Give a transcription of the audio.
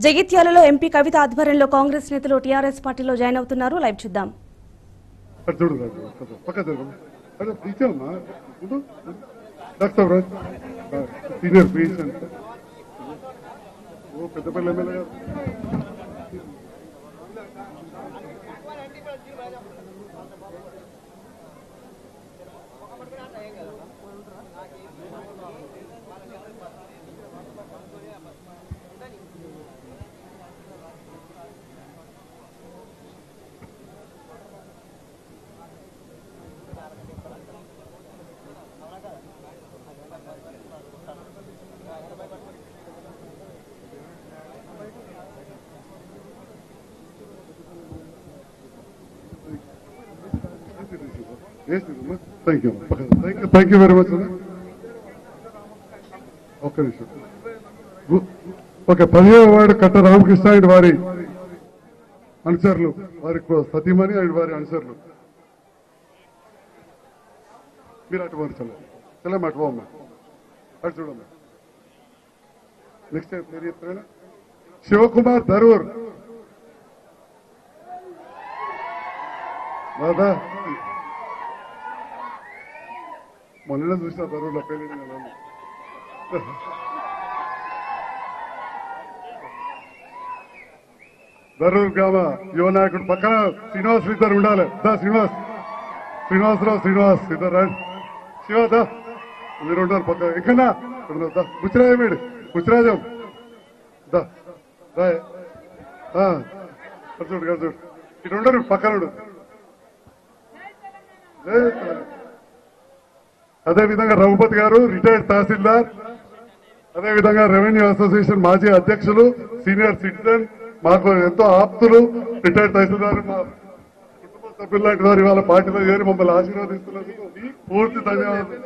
జగిత్యాలలో ఎంపీ కవిత ఆధ్వర్యంలో కాంగ్రెస్ నేతలు టీఆర్ఎస్ పార్టీలో జాయిన్ అవుతున్నారు. లైవ్ చూద్దాం. Thank you very much. ఒక్క నిమిషం. ఓకే, 10వ వార్డు కట్ట రామకృష్ణ అండ్ వారి అనుచరులు, వారి సతీమణి అండ్ వారి అనుచరులు మీరు అటు పోరు. చల్లమ్మ అటు పోమ్మా, అటు చూడమ్మా. నెక్స్ట్ టైం పేరు చెప్తారా? శివకుమార్ ధరూర్. బాదా మొన్న చూసిన ధరూర్లో పేరు ధరూర్ గ్రామ యువ నాయకుడు. పక్కన శ్రీనివాస్ ఇద్దరు ఉండాలి. శ్రీనివాస్ ఇద్దరు రండి. శివదా మీరు ఉంటారు పక్కన. ఎక్కడా ముచ్చిరాజమేడు, ముచ్చిరాజం చూడు ఇటు ఉండరు, పక్కనుడు. అదేవిధంగా రఘుపతి గారు రిటైర్డ్ తహసీల్దార్, అదేవిధంగా రెవెన్యూ అసోసియేషన్ మాజీ అధ్యక్షులు, సీనియర్ సిటిజన్, మాకు ఎంతో ఆప్తులు, రిటైర్డ్ తహసీల్దార్, మా కుటుంబ సభ్యులాంటి వారు ఇవాళ పార్టీలో చేరి మమ్మల్ని ఆశీర్వదిస్తున్నందుకు పూర్తి ధన్యవాదాలు.